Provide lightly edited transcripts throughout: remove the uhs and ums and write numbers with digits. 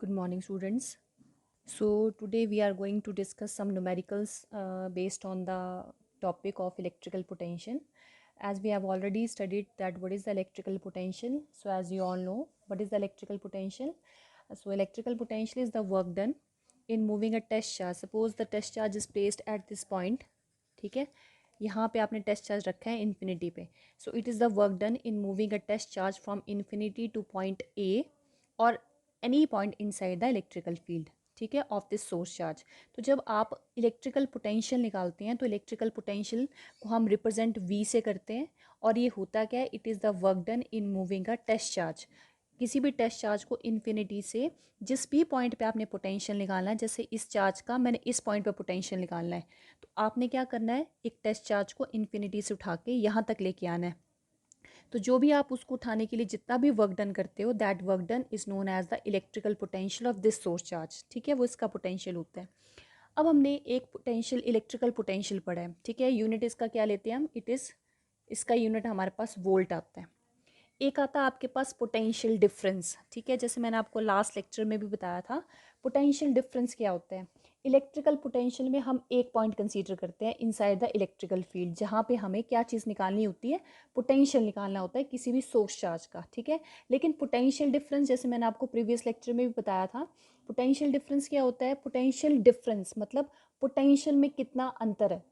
Good morning, students. So, today we are going to discuss some numericals based on the topic of electrical potential. As we have already studied that what is the electrical potential. So, as you all know, what is the electrical potential? So, electrical potential is the work done in moving a test charge. Suppose the test charge is placed at this point. ठीक है, यहाँ पे आपने test charge रखा है infinity पे. So it is the work done in moving a test charge from infinity to point A और any point inside the electrical field, ठीक है, ऑफ दिस सोर्स चार्ज. तो जब आप इलेक्ट्रिकल पोटेंशियल निकालते हैं तो इलेक्ट्रिकल पोटेंशियल को हम रिप्रेजेंट वी से करते हैं. और ये होता क्या है? It is the work done in moving a test charge. किसी भी टेस्ट चार्ज को इन्फिनिटी से जिस भी पॉइंट पे आपने पोटेंशियल निकालना है, जैसे इस चार्ज का मैंने इस पॉइंट पे पोटेंशियल निकालना है, तो आपने क्या करना है? एक टेस्ट चार्ज को इन्फिनिटी से उठा के यहाँ तक लेके आना है. तो जो भी आप उसको उठाने के लिए जितना भी वर्क डन करते हो, that work done is known as the electrical potential of this source charge. ठीक है, वो इसका पोटेंशियल होता है. अब हमने एक पोटेंशियल इलेक्ट्रिकल पोटेंशियल पढ़ा है. ठीक है, यूनिट इसका क्या लेते हैं हम? इट इज़, इसका यूनिट हमारे पास वोल्ट आता है. एक आता है आपके पास पोटेंशियल डिफरेंस. ठीक है, जैसे मैंने आपको लास्ट लेक्चर में भी बताया था, पोटेंशियल डिफरेंस क्या होता है. इलेक्ट्रिकल पोटेंशियल में हम एक पॉइंट कंसीडर करते हैं इनसाइड द इलेक्ट्रिकल फील्ड, जहाँ पे हमें क्या चीज़ निकालनी होती है? पोटेंशियल निकालना होता है किसी भी सोर्स चार्ज का. ठीक है, लेकिन पोटेंशियल डिफरेंस, जैसे मैंने आपको प्रीवियस लेक्चर में भी बताया था, पोटेंशियल डिफरेंस क्या होता है? पोटेंशियल डिफरेंस मतलब पोटेंशियल में कितना अंतर है.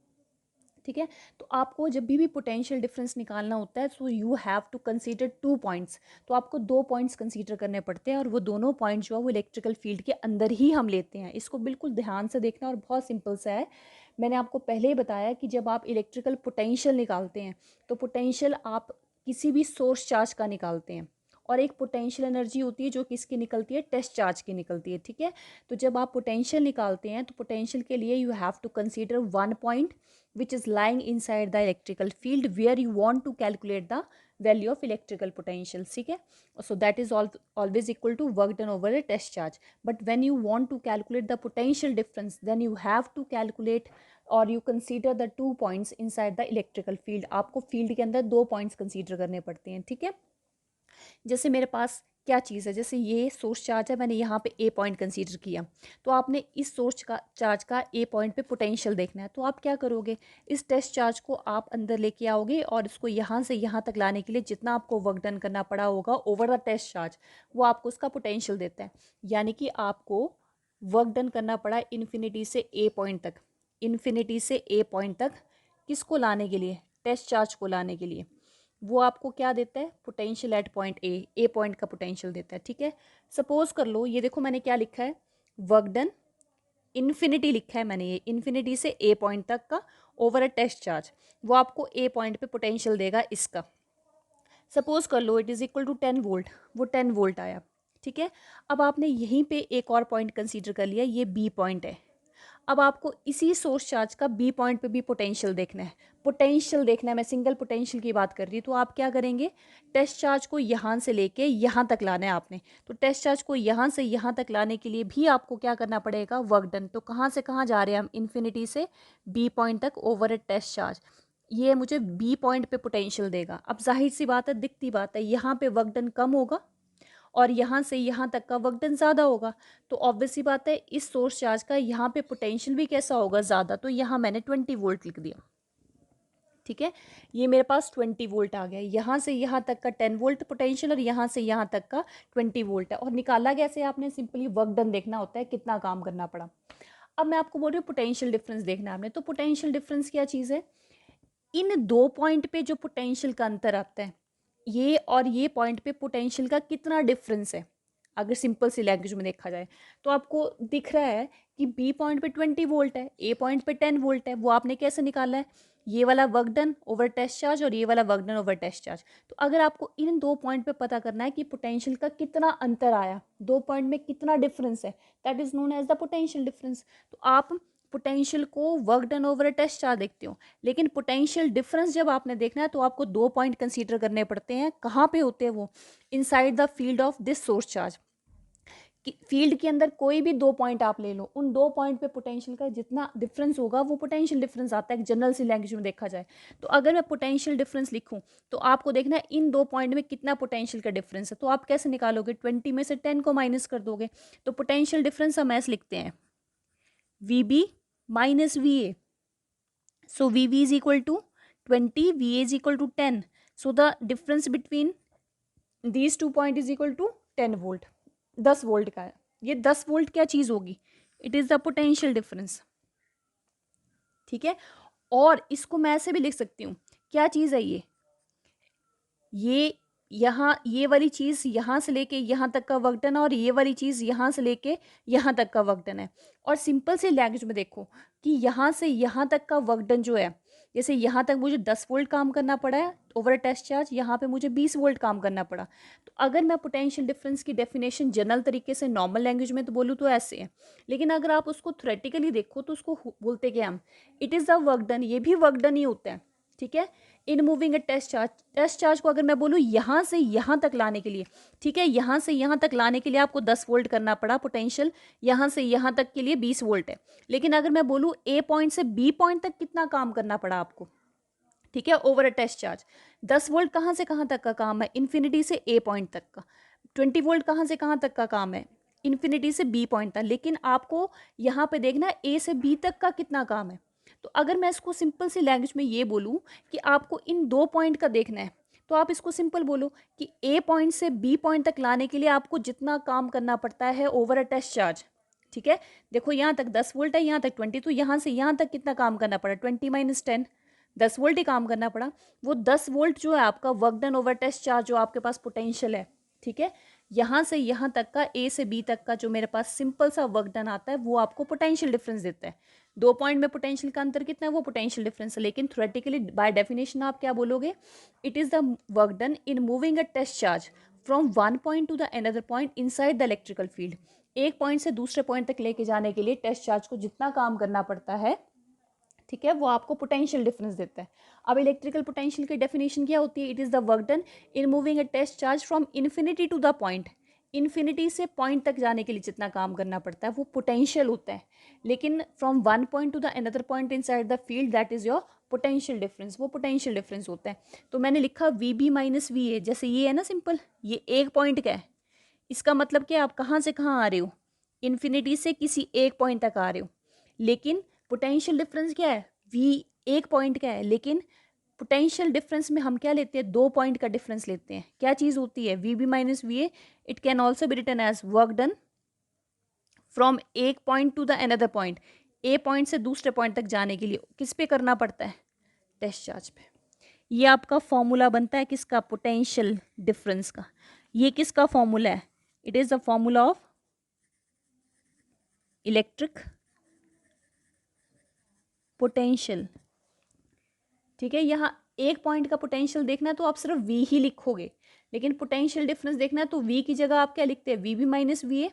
ठीक है, तो आपको जब भी पोटेंशियल डिफरेंस निकालना होता है, so you have to consider two points. तो आपको दो पॉइंट्स कंसीडर करने पड़ते हैं और वो दोनों पॉइंट जो है वो इलेक्ट्रिकल फील्ड के अंदर ही हम लेते हैं. इसको बिल्कुल ध्यान से देखना और बहुत सिंपल सा है. मैंने आपको पहले ही बताया कि जब आप इलेक्ट्रिकल पोटेंशियल निकालते हैं तो पोटेंशियल आप किसी भी सोर्स चार्ज का निकालते हैं, और एक पोटेंशियल एनर्जी होती है जो किसकी निकलती है? टेस्ट चार्ज की निकलती है. ठीक है, तो जब आप पोटेंशियल निकालते हैं तो पोटेंशियल के लिए you have to consider one point which is lying inside the electrical field where you want to calculate the value of electrical potential. ठीक है, so that is always equal to work done over a test charge. But when you want to calculate the potential difference, then you have to calculate or you consider the two points inside the electrical field. आपको field के अंदर दो points consider करने पड़ते हैं. ठीक है, जैसे मेरे पास क्या चीज़ है, जैसे ये सोर्स चार्ज है, मैंने यहाँ पे ए पॉइंट कंसीडर किया, तो आपने इस सोर्स का चार्ज का ए पॉइंट पे पोटेंशियल देखना है. तो आप क्या करोगे? इस टेस्ट चार्ज को आप अंदर लेके आओगे और इसको यहाँ से यहाँ तक लाने के लिए जितना आपको वर्क डन करना पड़ा होगा ओवर द टेस्ट चार्ज, वो आपको उसका पोटेंशियल देता है. यानी कि आपको वर्क डन करना पड़ा इन्फिनिटी से ए पॉइंट तक. इन्फिनिटी से ए पॉइंट तक किसको लाने के लिए? टेस्ट चार्ज को लाने के लिए. वो आपको क्या देता है? Potential at point A point का पोटेंशियल देता है. ठीक है, सपोज कर लो, ये देखो मैंने क्या लिखा है? वर्क डन इन्फिनिटी लिखा है मैंने, ये इन्फिनिटी से ए पॉइंट तक का ओवर अ टेस्ट चार्ज. वो आपको ए पॉइंट पे पोटेंशियल देगा इसका. सपोज कर लो it is equal to 10 volt. वो 10 वोल्ट आया. ठीक है, अब आपने यहीं पे एक और पॉइंट कंसीडर कर लिया, ये बी पॉइंट है. अब आपको इसी सोर्स चार्ज का बी पॉइंट पे भी पोटेंशियल देखना है. पोटेंशियल देखना है, मैं सिंगल पोटेंशियल की बात कर रही हूँ. तो आप क्या करेंगे? टेस्ट चार्ज को यहाँ से लेके यहाँ तक लाना है आपने. तो टेस्ट चार्ज को यहाँ से यहाँ तक लाने के लिए भी आपको क्या करना पड़ेगा? Work done. तो कहाँ से कहाँ जा रहे हैं हम? इन्फिनिटी से बी पॉइंट तक ओवर ए टेस्ट चार्ज. ये मुझे बी पॉइंट पे पोटेंशियल देगा. अब जाहिर सी बात है, दिखती बात है, यहाँ पे वर्क डन कम होगा और यहाँ से यहाँ तक का वर्क डन ज़्यादा होगा. तो ऑब्वियस सी बात है, इस सोर्स चार्ज का यहाँ पे पोटेंशियल भी कैसा होगा? ज़्यादा. तो यहाँ मैंने 20 वोल्ट लिख दिया. ठीक है, ये मेरे पास 20 वोल्ट आ गया. यहाँ से यहाँ तक का 10 वोल्ट पोटेंशियल और यहाँ से यहाँ तक का 20 वोल्ट है. और निकाला कैसे? आपने सिंपली वर्क डन देखना होता है, कितना काम करना पड़ा. अब मैं आपको बोल रही हूँ पोटेंशियल डिफरेंस देखना है आपने. तो पोटेंशियल डिफरेंस क्या चीज़ है? इन दो पॉइंट पे जो पोटेंशियल का अंतर आता है, ये और ये पॉइंट पे पोटेंशियल का कितना डिफरेंस है, अगर सिंपल सी लैंग्वेज में देखा जाए तो आपको दिख रहा है कि बी पॉइंट पे 20 वोल्ट है, ए पॉइंट पे 10 वोल्ट है. वो आपने कैसे निकाला है? ये वाला work done over test charge और ये वाला work done over test charge. तो अगर आपको इन दो पॉइंट पे पता करना है कि पोटेंशियल का कितना अंतर आया, दो पॉइंट में कितना डिफरेंस है, that is known as the potential difference. तो आप पोटेंशियल को work done over a test charge देखते हो, लेकिन पोटेंशियल डिफरेंस जब आपने देखना है तो आपको दो पॉइंट कंसीडर करने पड़ते हैं. कहाँ पे होते हैं वो? Inside the field of this source charge. Field के अंदर कोई भी 2 पॉइंट आप ले लो, उन 2 पॉइंट पे पोटेंशियल का जितना डिफरेंस होगा वो पोटेंशियल डिफरेंस आता है जनरल सी लैंग्वेज में देखा जाए। तो अगर मैं पोटेंशियल डिफरेंस लिखूं तो आपको देखना है इन 2 पॉइंट में कितना पोटेंशियल का डिफरेंस है। तो आप कैसे निकालोगे, 20 में से 10 को माइनस कर दोगे। तो पोटेंशियल डिफरेंस हम ऐसे लिखते हैं, V B minus V A. So V B is equal to 20, V A is equal to 10। So the difference between these 2 point is equal to 10 volt, 10 volt का है। ये 10 वोल्ट क्या चीज होगी, it is the potential difference. ठीक है, और इसको मैं ऐसे भी लिख सकती हूँ, क्या चीज है ये यहाँ ये वाली चीज यहाँ से लेके यहाँ तक का वर्क डन है, और ये वाली चीज यहाँ से लेके यहाँ तक का वर्क डन है। और सिंपल सी लैंग्वेज में देखो कि यहाँ से यहाँ तक का वर्क डन जो है, जैसे यहाँ तक मुझे 10 वोल्ट काम करना पड़ा है ओवर अ टेस्ट चार्ज, यहाँ पे मुझे 20 वोल्ट काम करना पड़ा। तो अगर मैं पोटेंशियल डिफरेंस की डेफिनेशन जनरल तरीके से नॉर्मल लैंग्वेज में तो बोलूँ तो ऐसे है, लेकिन अगर आप उसको थ्योरेटिकली देखो तो उसको बोलते क्या हम, it is the work done. ये भी वर्क डन ही होता है। ठीक है, in moving a test charge को अगर मैं बोलूँ यहाँ से यहाँ तक लाने के लिए, ठीक है, यहाँ से यहाँ तक लाने के लिए आपको 10 वोल्ट करना पड़ा पोटेंशियल, यहाँ से यहाँ तक के लिए 20 वोल्ट है। लेकिन अगर मैं बोलूँ ए पॉइंट से बी पॉइंट तक कितना काम करना पड़ा आपको, ठीक है, over a test charge 10 volt कहाँ से कहाँ तक का काम है, इन्फिनिटी से ए पॉइंट तक का। 20 वोल्ट कहाँ से कहाँ तक का काम है, इन्फिनिटी से बी पॉइंट तक। लेकिन आपको यहाँ पे देखना है ए से बी तक का कितना काम है। तो अगर मैं इसको सिंपल सी लैंग्वेज में ये बोलूँ कि आपको इन 2 पॉइंट का देखना है, तो आप इसको सिंपल बोलो कि ए पॉइंट से बी पॉइंट तक लाने के लिए आपको जितना काम करना पड़ता है ओवर अ टेस्ट चार्ज। ठीक है, देखो यहाँ तक 10 वोल्ट है, यहाँ तक 20, तो यहाँ से यहाँ तक कितना काम करना पड़ा, 20 माइनस 10, 10 वोल्ट ही काम करना पड़ा। वो 10 वोल्ट जो है आपका work done over test charge जो आपके पास पोटेंशियल है। ठीक है, यहाँ से यहाँ तक का ए से बी तक का जो मेरे पास सिंपल सा वर्क डन आता है वो आपको पोटेंशियल डिफरेंस देता है। 2 पॉइंट में पोटेंशियल का अंतर कितना है, वो पोटेंशियल डिफरेंस है। लेकिन थ्योरेटिकली बाय डेफिनेशन आप क्या बोलोगे, it is the work done in moving a test charge from one point to the another point inside the electrical field. एक पॉइंट से दूसरे पॉइंट तक लेके जाने के लिए टेस्ट चार्ज को जितना काम करना पड़ता है, ठीक है, वो आपको पोटेंशियल डिफरेंस देता है। अब इलेक्ट्रिकल पोटेंशियल की डेफिनेशन क्या होती है, it is the work done in moving a test charge from infinity to the point. Infinity से पॉइंट तक जाने के लिए जितना काम करना पड़ता है वो पोटेंशियल होता है। लेकिन from one point to the another point inside the field, that is your potential difference, वो पोटेंशियल डिफरेंस होता है। तो मैंने लिखा V B minus V A, जैसे ये है ना सिंपल, ये एक पॉइंट का है, इसका मतलब क्या, आप कहाँ से कहाँ आ रहे हो, इन्फिनिटी से किसी एक पॉइंट तक आ रहे हो। लेकिन पोटेंशियल डिफरेंस क्या है, वी एक पॉइंट का है, लेकिन पोटेंशियल डिफरेंस में हम क्या लेते हैं, 2 पॉइंट का डिफरेंस लेते हैं। क्या चीज़ होती है, V B minus V A. It can also be written as work done from एक point to the another point. A point से दूसरे पॉइंट तक जाने के लिए किस पे करना पड़ता है, टेस्ट चार्ज पे। ये आपका फॉर्मूला बनता है किसका, पोटेंशियल डिफरेंस का। ये किसका फॉर्मूला है, it is the formula of electric potential. ठीक है, यहाँ एक पॉइंट का पोटेंशियल देखना है तो आप सिर्फ वी ही लिखोगे, लेकिन पोटेंशियल डिफरेंस देखना है तो वी की जगह आप क्या लिखते हैं, V B minus V A.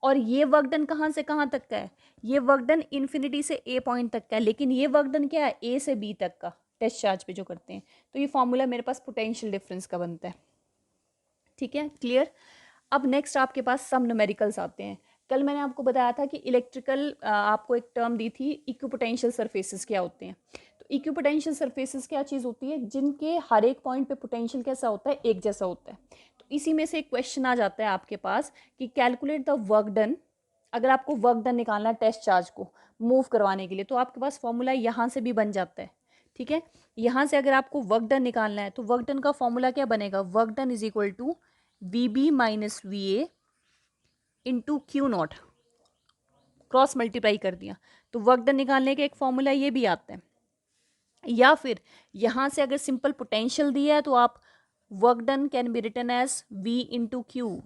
और ये वर्क डन कहाँ से कहाँ तक का है, ये वर्क डन इन्फिनिटी से ए पॉइंट तक का है, लेकिन ये वर्क डन क्या है, ए से बी तक का टेस्ट चार्ज पे जो करते हैं। तो ये फॉर्मूला मेरे पास पोटेंशियल डिफरेंस का बनता है। ठीक है, क्लियर। अब नेक्स्ट आपके पास सम न्यूमेरिकल्स आते हैं। कल मैंने आपको बताया था कि इलेक्ट्रिकल आपको एक टर्म दी थी, इक्विपोटेंशियल सरफेसेस क्या होते हैं। तो इक्विपोटेंशियल सरफेसेस क्या चीज़ होती है, जिनके हर एक पॉइंट पे पोटेंशियल कैसा होता है, एक जैसा होता है। तो इसी में से एक क्वेश्चन आ जाता है आपके पास कि कैलकुलेट द वर्क डन। अगर आपको वर्क डन निकालना है टेस्ट चार्ज को मूव करवाने के लिए, तो आपके पास फॉर्मूला यहाँ से भी बन जाता है। ठीक है, यहाँ से अगर आपको वर्क डन निकालना है तो वर्क डन का फॉर्मूला क्या बनेगा, work done is equal to V B minus V A into Q naught, cross multiply कर दिया। तो वर्क डन निकालने का एक फॉर्मूला ये भी आता है। या फिर यहाँ से अगर सिंपल पोटेंशियल दिया है तो आप work done can be written as V into Q.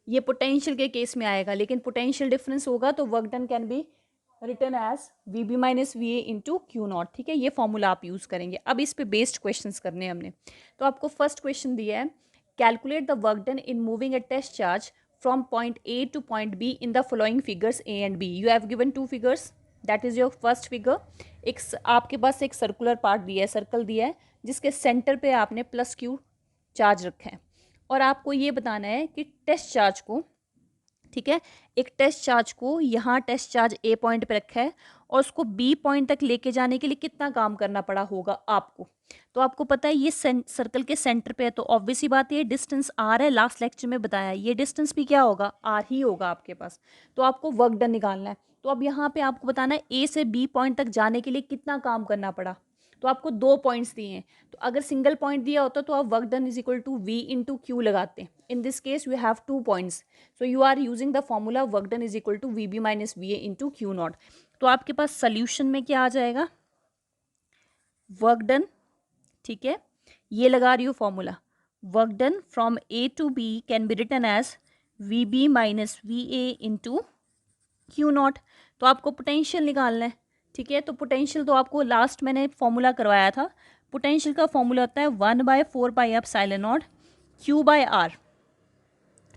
ये पोटेंशियल के केस में आएगा, लेकिन पोटेंशियल डिफरेंस होगा तो work done can be written as V B minus V A into Q naught. ठीक है, ये फॉर्मूला आप यूज़ करेंगे। अब इस पे बेस्ड क्वेश्चंस करने हैं हमने। तो आपको फर्स्ट क्वेश्चन दिया है, calculate the work done in moving a test charge from point A to point B in the following figures A and B. You have given 2 figures, that is your first figure. एक आपके पास एक circular part दिया है, circle दिया है, जिसके centre पे आपने प्लस क्यू चार्ज रखा है, और आपको ये बताना है कि टेस्ट चार्ज को ठीक है। एक टेस्ट चार्ज को यहाँ टेस्ट चार्ज ए पॉइंट पे रखा है और उसको बी पॉइंट तक लेके जाने के लिए कितना काम करना पड़ा होगा आपको। तो आपको पता है ये सर्कल के सेंटर पे है, तो ऑब्वियस ही बात है, ये डिस्टेंस आर है, लास्ट लेक्चर में बताया, ये डिस्टेंस भी क्या होगा, आर ही होगा आपके पास। तो आपको वर्क डन निकालना है। तो अब यहाँ पे आपको बताना है ए से बी पॉइंट तक जाने के लिए कितना काम करना पड़ा। तो आपको 2 पॉइंट्स दिए हैं, तो अगर सिंगल पॉइंट दिया होता तो आप work done is equal to V into Q लगाते हैं। In this case you have 2 points, so you are using the formula work done is equal to V B minus V A into Q naught. तो आपके पास solution में क्या आ जाएगा, work done, ठीक है, ये लगा रही हूँ formula, work done from A to B can be written as V B minus V A into Q naught. तो आपको पोटेंशियल निकालना है, ठीक है। तो पोटेंशियल तो आपको लास्ट मैंने फॉर्मूला करवाया था, पोटेंशियल का फॉर्मूला होता है 1/4πε0 क्यू बाय आर,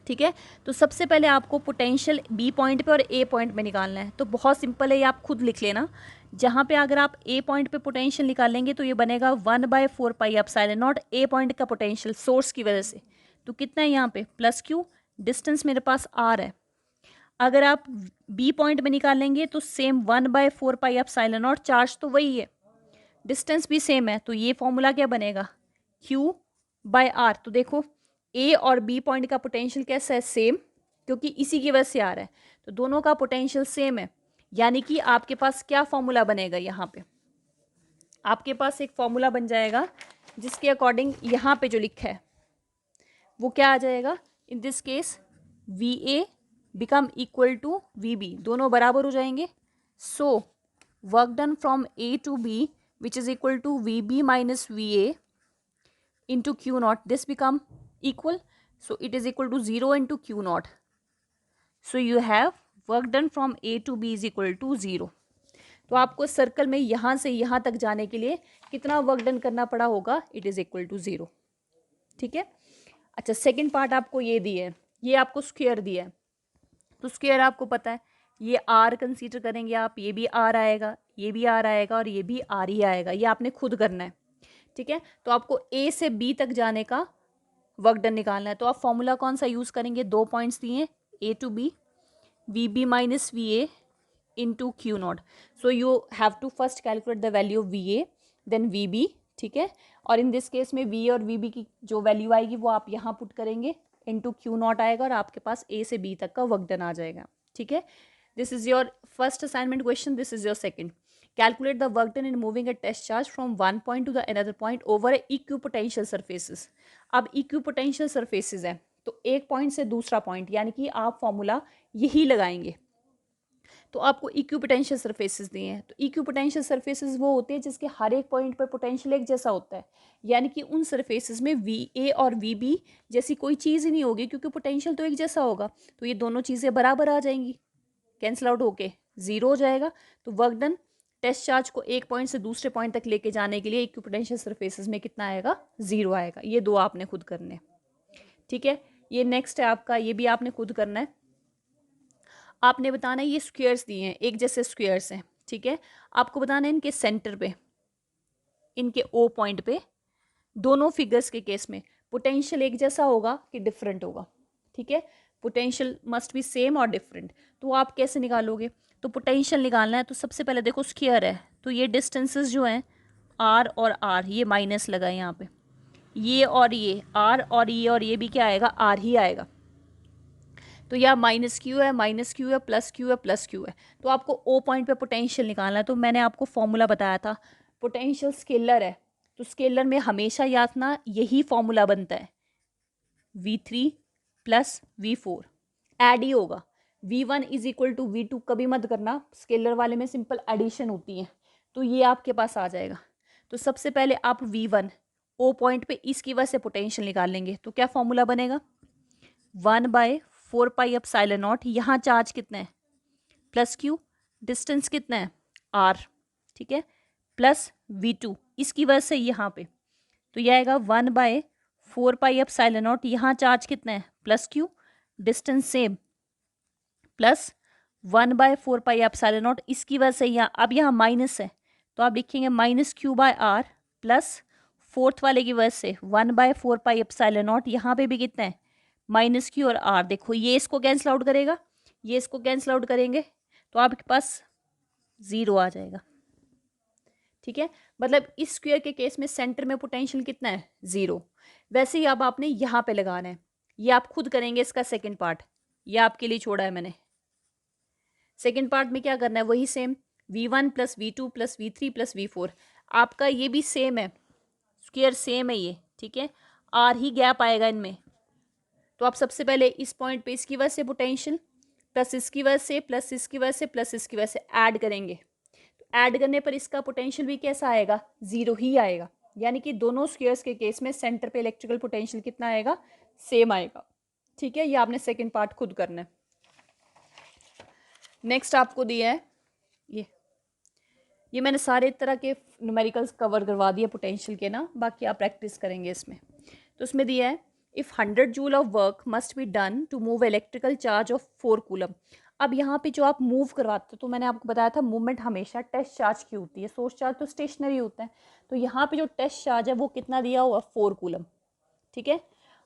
ठीक है। तो सबसे पहले आपको पोटेंशियल बी पॉइंट पे और ए पॉइंट पे निकालना है। तो बहुत सिंपल है, ये आप खुद लिख लेना। जहाँ पे अगर आप ए पॉइंट पे पोटेंशियल निकालेंगे तो ये बनेगा 1/4πε0 ए पॉइंट का पोटेंशियल सोर्स की वजह से। तो कितना है यहाँ पे प्लस क्यू, डिस्टेंस मेरे पास आर है। अगर आप बी पॉइंट में निकालेंगे तो सेम 1/4πε0, चार्ज तो वही है, डिस्टेंस भी सेम है, तो ये फॉर्मूला क्या बनेगा, Q बाय आर। तो देखो ए और बी पॉइंट का पोटेंशियल कैसा है, सेम, क्योंकि इसी की वजह से आ रहा है, तो दोनों का पोटेंशियल सेम है। यानी कि आपके पास क्या फॉर्मूला बनेगा, यहाँ पे आपके पास एक फॉर्मूला बन जाएगा जिसके अकॉर्डिंग यहाँ पे जो लिखा है वो क्या आ जाएगा, in this case V A become equal to V B, दोनों बराबर हो जाएंगे। So work done from A to B which is equal to V B minus V A into Q naught, this become equal, so it is equal to 0 into Q not. So you have work done from A to B is equal to 0। तो आपको circle में यहाँ से यहाँ तक जाने के लिए कितना वर्क डन करना पड़ा होगा, इट इज इक्वल टू 0, ठीक है। अच्छा, सेकेंड पार्ट आपको ये दिया है, ये आपको स्क्वायर दिया है, तो स्क्वायर आपको पता है, ये आर कंसीडर करेंगे आप, ये भी आर आएगा, ये भी आर आएगा और ये भी आर ही आएगा, ये आपने खुद करना है, ठीक है। तो आपको ए से बी तक जाने का वर्क डन निकालना है। तो आप फॉर्मूला कौन सा यूज़ करेंगे, 2 पॉइंट्स दिए A to B, V B minus V A into Q not. So you have to first calculate the value of V A then V B, ठीक है। और इन दिस केस में V और V B की जो value आएगी वो आप यहाँ पुट करेंगे, इंटू क्यू नॉट आएगा और आपके पास ए से बी तक का वर्क डन आ जाएगा, ठीक है। This is your first assignment question, this is your second. Calculate the work done in moving a test charge from one point to the another point over equipotential surfaces. अब equipotential surfaces है, तो एक point से दूसरा point, यानी कि आप formula यही लगाएंगे। तो आपको इक्विपोटेंशियल सर्फेसेस दिए हैं, तो इक्विपोटेंशियल सर्फेसेस वो होते हैं जिसके हर एक पॉइंट पर पोटेंशियल एक जैसा होता है, यानी कि उन सर्फेसेस में वी ए और वी बी जैसी कोई चीज़ ही नहीं होगी, क्योंकि पोटेंशियल तो एक जैसा होगा, तो ये दोनों चीज़ें बराबर आ जाएंगी, कैंसिल आउट होके 0 हो जाएगा। तो वर्क डन टेस्ट चार्ज को एक पॉइंट से दूसरे पॉइंट तक लेके जाने के लिए इक्विपोटेंशियल सर्फेसेस में कितना आएगा, 0 आएगा। ये दो आपने खुद करने, ठीक है। ये नेक्स्ट है आपका, ये भी आपने खुद करना है। आपने बताना है ये स्क्वायर्स दिए हैं, एक जैसे स्क्वायर्स हैं, ठीक है। आपको बताना है इनके सेंटर पे, इनके ओ पॉइंट पे, दोनों फिगर्स के केस में पोटेंशियल एक जैसा होगा कि डिफरेंट होगा, ठीक है। पोटेंशियल मस्ट बी सेम और डिफरेंट। तो आप कैसे निकालोगे, तो पोटेंशियल निकालना है तो सबसे पहले देखो स्क्वायर है, तो ये डिस्टेंसेस जो हैं आर और आर, ये माइनस लगा है यहाँ पे, ये और ये आर और ये भी क्या आएगा, आर ही आएगा। तो यह माइनस क्यू है, माइनस क्यू है, प्लस क्यू है, प्लस क्यू है। तो आपको ओ पॉइंट पे पोटेंशियल निकालना है। तो मैंने आपको फॉर्मूला बताया था, पोटेंशियल स्केलर है, तो स्केलर में हमेशा याद ना यही फॉर्मूला बनता है, V3 प्लस V4 ऐड ही होगा, V1 is equal to V2 कभी मत करना, स्केलर वाले में सिंपल एडिशन होती है। तो ये आपके पास आ जाएगा। तो सबसे पहले आप V1 ओ पॉइंट पे इसकी वजह से पोटेंशियल निकाल लेंगे, तो क्या फॉर्मूला बनेगा, 1/4πε0, यहाँ चार्ज कितना है प्लस क्यू, डिस्टेंस कितना है r, ठीक है, प्लस V2 इसकी वजह से यहाँ पे, तो यह आएगा 1/4πε0, यहाँ चार्ज कितना है plus Q, distance same, plus 1/4πε0 इसकी वजह से यहाँ, अब यहाँ माइनस है तो आप लिखेंगे minus Q by R, plus fourth वाले की वजह से 1/4πε0, यहाँ पे भी कितना है माइनस क्यू और आर। देखो ये इसको कैंसिल आउट करेगा ये इसको कैंसिल आउट करेंगे तो आपके पास 0 आ जाएगा। ठीक है, मतलब इस स्क्वायर के केस में सेंटर में पोटेंशियल कितना है 0। वैसे ही अब आपने यहाँ पे लगाना है, ये आप खुद करेंगे इसका सेकेंड पार्ट, ये आपके लिए छोड़ा है मैंने। सेकेंड पार्ट में क्या करना है, वही same v1 plus v2 plus v3 plus v4, आपका ये भी सेम है, स्क्वायर सेम है ये। ठीक है, आर ही गैप आएगा इनमें। तो आप सबसे पहले इस पॉइंट पे इसकी वजह से पोटेंशियल प्लस इसकी वजह से प्लस इसकी वजह से प्लस इसकी वजह से ऐड करेंगे। तो ऐड करने पर इसका पोटेंशियल भी कैसा आएगा, 0 ही आएगा। यानी कि दोनों स्क्वायर्स के केस में सेंटर पे इलेक्ट्रिकल पोटेंशियल कितना आएगा, सेम आएगा। ठीक है, ये आपने सेकेंड पार्ट खुद करना है। नेक्स्ट आपको दिया है ये मैंने सारे तरह के न्यूमेरिकल्स कवर करवा दिए पोटेंशियल के ना, बाकी आप प्रैक्टिस करेंगे इसमें। तो उसमें दिया है if 100 joule of work must be done to move electrical charge of 4 coulomb. अब यहाँ पे जो आप मूव करवाते हो, तो मैंने आपको बताया था मूवमेंट हमेशा टेस्ट चार्ज की होती है, सोर्स चार्ज तो स्टेशनरी होता है। तो यहाँ पे जो टेस्ट चार्ज है वो कितना दिया हुआ, 4 कूलम। ठीक है,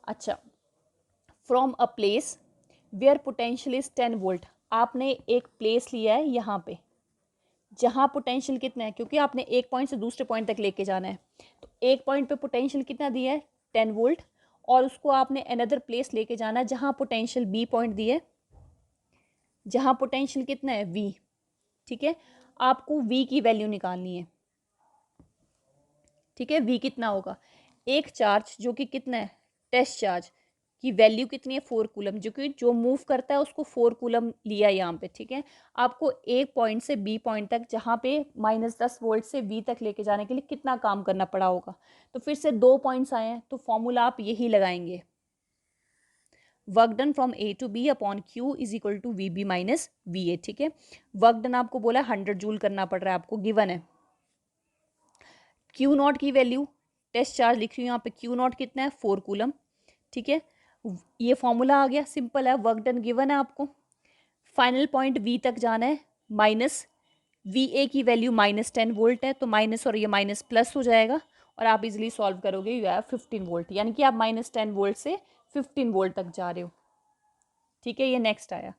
अच्छा, from a place where potential is 10 volt. आपने एक प्लेस लिया है यहाँ पे जहाँ पोटेंशियल कितना है, क्योंकि आपने एक पॉइंट से दूसरे पॉइंट तक लेके जाना है। तो एक पॉइंट पे पोटेंशियल कितना दिया है, 10 वोल्ट, और उसको आपने अनदर प्लेस लेके जाना है जहाँ पोटेंशियल बी पॉइंट दिए, जहाँ पोटेंशियल कितना है वी। ठीक है, आपको वी की वैल्यू निकालनी है। ठीक है, वी कितना होगा, एक चार्ज जो कि कितना है, टेस्ट चार्ज की वैल्यू कितनी है, 4 कूलम, जो कि जो मूव करता है उसको 4 कूलम लिया यहाँ पे। ठीक है, आपको एक पॉइंट से बी पॉइंट तक, जहाँ पे -10 वोल्ट से वी तक लेके जाने के लिए कितना काम करना पड़ा होगा। तो फिर से 2 पॉइंट्स आए हैं, तो फॉर्मूला आप यही लगाएंगे, work done from A to B upon Q is equal to V B minus V A. ठीक है, वर्क डन आपको बोला 100 जूल करना पड़ रहा है, आपको गिवन है। क्यू नॉट की वैल्यू, टेस्ट चार्ज लिख रही हूँ यहाँ पे, क्यू नॉट कितना है, 4 कूलम। ठीक है, ये फॉर्मूला आ गया, सिंपल है, वर्क डन गिवन है आपको। फाइनल पॉइंट वी तक जाना है, माइनस वी ए की वैल्यू -10 वोल्ट है, तो माइनस और ये माइनस प्लस हो जाएगा, और आप इजीली सॉल्व करोगे, यू हैव 15 वोल्ट, यानी कि आप -10 वोल्ट से 15 वोल्ट तक जा रहे हो। ठीक है, ये नेक्स्ट आया।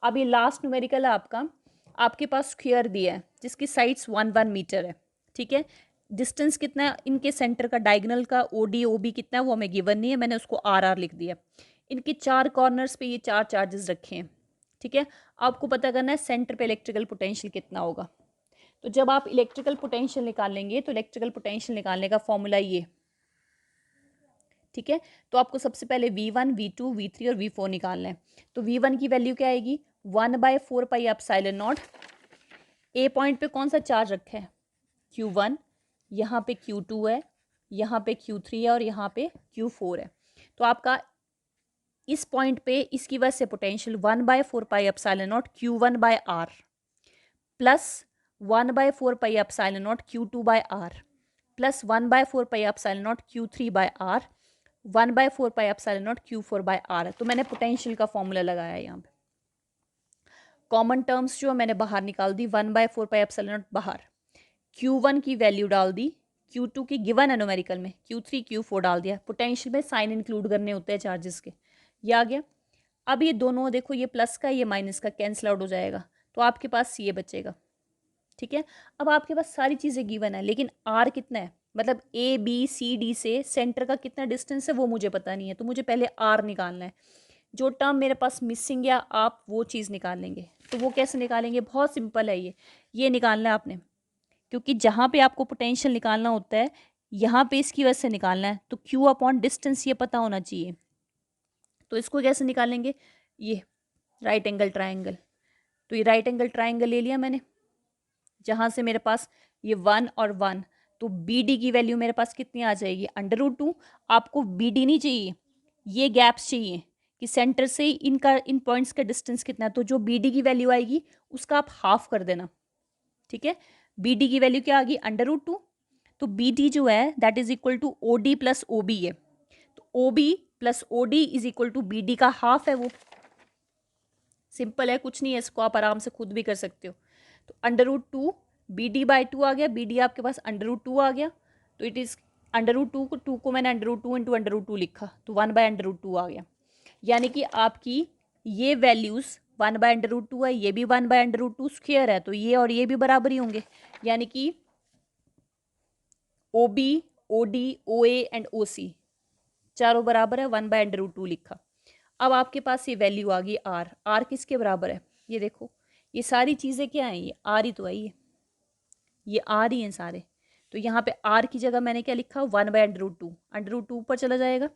अब ये लास्ट न्यूमेरिकल है आपका, आपके पास स्क्वायर दिया है जिसकी साइड्स 1 मीटर है। ठीक है, डिस्टेंस कितना है इनके सेंटर का, डायगोनल का ओडी ओबी कितना है वो हमें गिवन नहीं है, मैंने उसको आर लिख दिया। इनके 4 कॉर्नर्स पे ये 4 चार्जेस रखे हैं। ठीक है, आपको पता करना है सेंटर पे इलेक्ट्रिकल पोटेंशियल कितना होगा। तो जब आप इलेक्ट्रिकल पोटेंशियल निकालेंगे तो इलेक्ट्रिकल पोटेंशियल निकालने का फॉर्मूला ये। ठीक है, तो आपको सबसे पहले v1 v2 v3 और v4 निकालना है। तो v1 की वैल्यू क्या आएगी, 1/4 pi epsilon not. A point पे कौन सा चार्ज रखा है, q1, यहाँ पे q2 है, यहाँ पे q3 है और यहाँ पे q4 है। तो आपका इस पॉइंट पे इसकी वजह से potential 1/4 pi epsilon not q1/r plus 1/4 pi epsilon not q2/r plus 1/4 pi epsilon not q3/r 1/4 pi epsilon not q4/r। तो मैंने पोटेंशियल का फॉर्मूला लगाया यहाँ पे, कॉमन टर्म्स जो मैंने बाहर निकाल दी, 1/4 पाई एप्सिलॉन नॉट बाहर, q1 की वैल्यू डाल दी, q2 की गिवन है न्यूमेरिकल में, q3 q4 डाल दिया। पोटेंशियल में साइन इंक्लूड करने होते हैं चार्जेस के, ये आ गया। अब ये दोनों देखो, ये प्लस का ये माइनस का कैंसिल आउट हो जाएगा, तो आपके पास ये बचेगा। ठीक है, अब आपके पास सारी चीज़ें गिवन है, लेकिन आर कितना है, मतलब ए बी सी डी से सेंटर का कितना डिस्टेंस है वो मुझे पता नहीं है, तो मुझे पहले आर निकालना है। जो टर्म मेरे पास मिसिंग या आप वो चीज़ निकाल लेंगे, तो वो कैसे निकालेंगे, बहुत सिंपल है, ये निकालना है आपने, क्योंकि जहाँ पे आपको पोटेंशियल निकालना होता है यहाँ पे इसकी वजह से निकालना है, तो क्यू अपॉन डिस्टेंस ये पता होना चाहिए। तो इसको कैसे निकालेंगे, ये राइट एंगल ट्राइंगल, तो ये राइट एंगल ट्राइंगल ले लिया मैंने, जहाँ से मेरे पास ये 1 और 1, तो बी डी की वैल्यू मेरे पास कितनी आ जाएगी, √2। आपको बी डी नहीं चाहिए, ये गैप्स चाहिए कि सेंटर से इनका इन पॉइंट्स का डिस्टेंस कितना है, तो जो बी डी की वैल्यू आएगी उसका आप हाफ कर देना। ठीक है, बी डी की वैल्यू क्या आ गई, √2, तो बी डी जो है that is equal to O D plus O B है, तो O B plus O D is equal to B D का हाफ है, वो सिंपल है, कुछ नहीं है, इसको आप आराम से खुद भी कर सकते हो। तो √2 BD/2 आ गया, BD आपके पास √2 आ गया, तो इट इज़ √2 को 2 को मैंने √2 × √2 लिखा, तो 1/√2 आ गया। यानी कि आपकी ये वैल्यूज़ 1/√2 है, ये भी 1/√2 स्क्वायर है, तो ये और ये भी बराबर ही होंगे, यानी कि OB, OD, OA and OC चारों बराबर है, 1/√2 लिखा। अब आपके पास ये वैल्यू आ गई R। R किसके बराबर है, ये देखो, ये सारी चीज़ें क्या हैं, ये R ही तो है, ये R ही हैं सारे। तो यहाँ पे R की जगह मैंने क्या लिखा, 1/√2, √2 ऊपर चला जाएगा,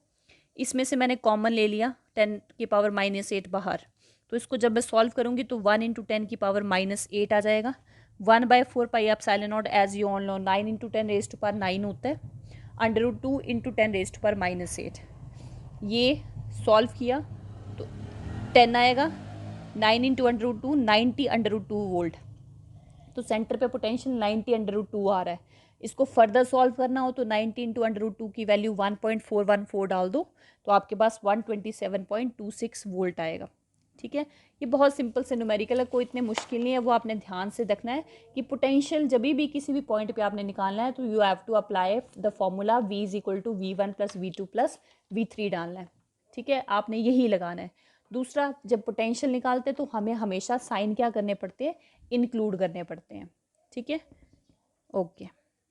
इसमें से मैंने कॉमन ले लिया 10⁻⁻8 बाहर, तो इसको जब मैं सॉल्व करूंगी तो 1 × 10⁻⁻8 आ जाएगा। 1/4πε0 एज यू ऑल नो 9 × 10⁻9 होता है, √2 × 10⁻8। ये सॉल्व किया तो 10 आएगा, 9 × √2 90 √2 वोल्ट, तो सेंटर पे पोटेंशियल 90 √2 आ रहा है। इसको फर्दर सॉल्व करना हो तो 90 × √2 की वैल्यू 1.414 डाल दो, तो आपके पास 127.26 वोल्ट आएगा। ठीक है, ये बहुत सिंपल से न्यूमेरिकल है, कोई इतने मुश्किल नहीं है, वो आपने ध्यान से देखना है कि पोटेंशियल जब भी किसी भी पॉइंट पे आपने निकालना है तो you have to apply the formula V = V1 + V2 + V3 डालना है। ठीक है, आपने यही लगाना है। दूसरा, जब पोटेंशियल निकालते हैं तो हमें हमेशा साइन क्या करने पड़ते हैं, इंक्लूड करने पड़ते हैं। ठीक है, ओके।